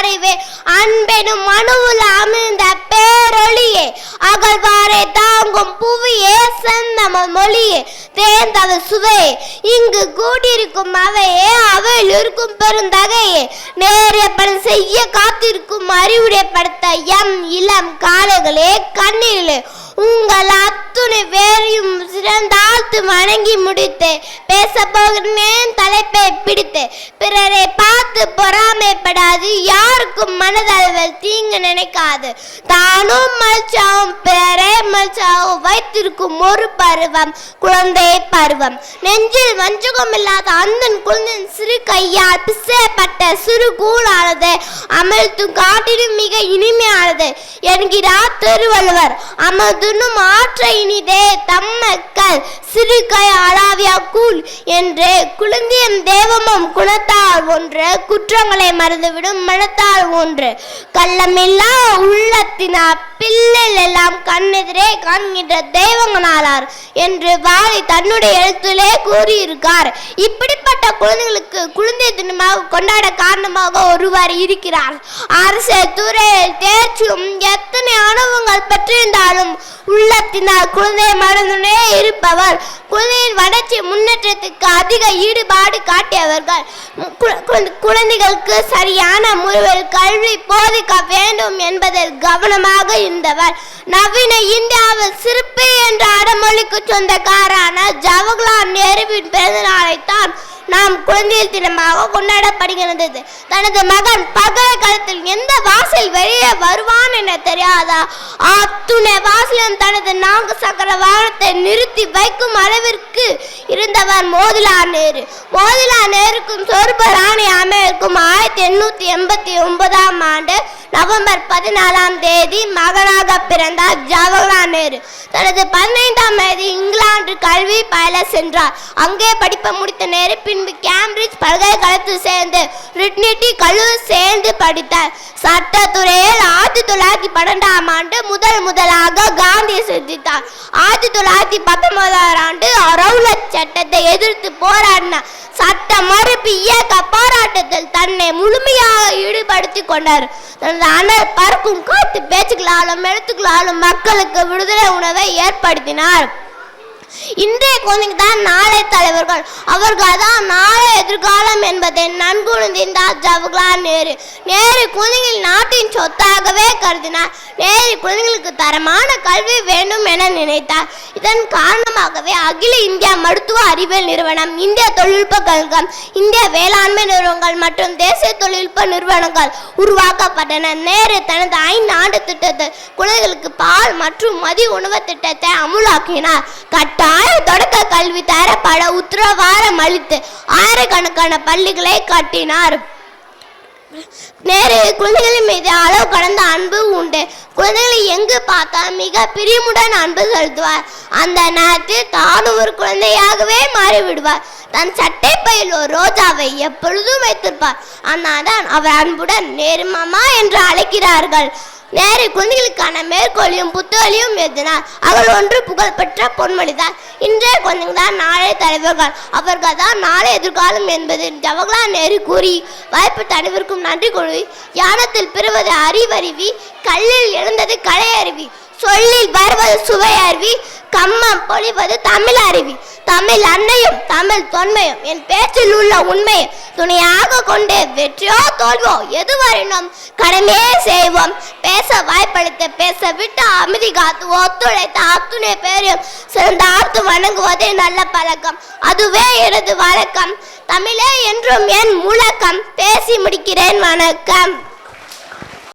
அறிவே அன்பெனும் மனுவுல அமிழ்ந்த பேரொளியே அகழ்வாரை தாங்கும் புவியே செந்தமிழ் மொழியே தேர்ந்தவ சுவையே இங்கு கூடியிருக்கும் அவையே அவையில் இருக்கும் பெருந்தகையே நேரிய பணம் செய்ய காத்திருக்கும் அறிவுரை படுத்த எம் இளம் காலைகளே கண்ணீர்களே உங்கள் அத்துணை வேறையும் சிறந்தாழ்த்து வணங்கி முடித்து பேச போகிறேன் தலைப்பை பிடித்து பிறரை பார்த்து பொறாமைப்படாது யாருக்கும் மனதளவில் தீங்கு நினைக்காது தானும் மகிழ்ச்சியாகவும் பிறரை மகிழ்ச்சியாகவும் வைத்திருக்கும் ஒரு பருவம் குழந்தை பருவம் நெஞ்சில் வஞ்சகம் இல்லாத அந்தன் குழந்தையின் சிறு கையால் பிசையப்பட்ட சிறு கூழானது அமிழ்த்தும் காட்டிலும் மிக இனிமையானது என்கிறார் திருவள்ளுவர் அமர்துனும் ஆற்ற இனிதே தம்மக்கள் சிறு கை அளாவியா கூழ் என்று குழந்தையும் தேவமும் குணத்தால் ஒன்று குற்றங்களை மறந்துவிடும் மனத்தால் ஒன்று கள்ளமில்லா உள்ளத்தினார் பிள்ளைகள் எல்லாம் கண்ணெதிரே காண்கின்ற தெய்வங்களார் என்று வாலி தன்னுடைய எழுத்திலே கூறியிருக்கார். இப்படிப்பட்ட குழந்தைகளுக்கு குழந்தை தினமாக கொண்டாட காரணமாக ஒருவர் இருக்கிறார். அரசியல் துறையில் தேர்ச்சியும் எத்தனை அனுபவங்கள் பெற்றிருந்தாலும் உள்ளத்தினால் குழந்தையை மறந்துடே இருப்பவர் குழந்தையின் வளர்ச்சி முன்னேற்றத்துக்கு அதிக ஈடுபாடு காட்டியவர்கள். குழந்தைகளுக்கு சரியான முறையில் கல்வி போதிக்க வேண்டும் என்பதில் கவனமாக இருந்தவர். நவீன இந்தியாவில் சிற்பி என்ற அடமொழிக்கு சொந்தக்காரான ஜவஹர்லால் நேருவின் பிறந்த நாளைத்தான் நாம் குழந்தைகள் தினமாக கொண்டாடப்படுகிறது. தனது மகன் பல்கலைக்கழகத்தில் எந்த வாசல் வெளியே வருவான் என தெரியாதா அத்துணை வாசலும் தனது 4 சக்கர வாகனத்தை நிறுத்தி வைக்கும் அளவிற்கு இருந்தவர் மோதிலால் நேரு. மோதிலால் நேருக்கும் சொர்ப ராணி அம்மையாருக்கும் 1889ஆம் ஆண்டு நவம்பர் 14ஆம் தேதி மகனாக பிறந்தார் ஜவஹர்லால் நேரு. தனது 15ஆம் வயது இங்கிலாந்து கல்வி பயில சென்றார். அங்கே படிப்பை முடித்த நேரு பின்பு கேம்பிரிட்ஜ் பல்கலைக்கழகத்தில் சேர்ந்து ட்ரினிட்டி கல்லூரி சேர்ந்து படித்தார். சட்டத்துறையில் 1912ஆம் ஆண்டு முதலாக காந்தியை சந்தித்தார். 1919ஆம் ஆண்டு ரவுலட் சட்டத்தை எதிர்த்து போராடினார். சட்ட மறுப்பு இயக்க போராட்டத்தில் தன்னை முழுமையாக ஈடுபடுத்திக் கொண்டார். தனது அனல் பறக்கும் காட்டு பேச்சுக்களாலும் எழுத்துக்களாலும் மக்களுக்கு விடுதலை உணவை ஏற்படுத்தினார். இன்றைய குழந்தைங்க தான் நாளை தலைவர்கள், அவர்கள் தான் நாளை எதிர்காலம் என்பதை நன்கு உணர்ந்தார் ஜவஹர்லால் நேரு. நேரு குழந்தைகள் நாட்டின் சொத்தாகவே கருதினார். நேரு குழந்தைகளுக்கு தரமான கல்வி வேண்டும் என நினைத்தார். இதன் காரணமாகவே அகில இந்தியா மருத்துவ அறிவியல் நிறுவனம், இந்திய தொழில்நுட்ப கழகம், இந்திய வேளாண்மை நிறுவனங்கள் மற்றும் தேசிய தொழில்நுட்ப நிறுவனங்கள் உருவாக்கப்பட்டன. நேரு தனது 5 ஆண்டு திட்டத்தில் குழந்தைகளுக்கு பால் மற்றும் மதிய உணவு திட்டத்தை அமுலாக்கினார். கட்டாய தொடக்க கல்வி தரப்பட உத்தரவாதம் அளித்து ஆயிரக்கணக்கான பள்ளிகளை கட்டினார். நேரு குழந்தைகளின் மீது அளவு கடந்த அன்பு உண்டு. குழந்தைகளை எங்கு பார்த்தால் மிக பிரியமுடன் அன்பு செலுத்துவார். அந்த நேரத்தில் தான் ஒரு குழந்தையாகவே மாறிவிடுவார். தன் சட்டை பையில் ஒரு ரோஜாவை எப்பொழுதும் வைத்திருப்பார். ஆனால் அவர் அன்புடன் நேரு மாமா என்று அழைக்கிறார்கள். நேரு குழந்தைகளுக்கான மேற்கோளையும் புத்தகங்களையும் எழுதினார். அவர்கள் ஒன்று புகழ்பெற்ற பொன்மொழிதான், இன்றைய குழந்தைகள் தான் நாளை தலைவர்கள், அவர்கள் தான் நாளை எதிர்காலம் என்பது ஜவஹர்லால் நேரு கூறி வாய்ப்பு அனைவருக்கும் நன்றி கூறி ஞானத்தில் பெறுவது அறிவறிவி, கல்லில் எழுந்தது கலை அறிவி, சொல்லில் வருவது சுவை அறிவி, கம்மம் பொழிவது தமிழ் அறிவி, தமிழ் அன்னையும் தமிழ் தொன்மையும் என் பேச்சில் உள்ள உண்மையை துணையாக கொண்டு வெற்றியோ தோல்வோ எதுவரையினும் கடமையே செய்வோம். பேச வாய்ப்பளித்து பேச விட்டு அமைதி காத்து ஒத்துழைத்த அத்துணை பேரையும் சிறந்தார்த்து வணங்குவதே நல்ல பழக்கம், அதுவே எனது வழக்கம். தமிழே என்றும் என் முழக்கம். பேசி முடிக்கிறேன். வணக்கம்.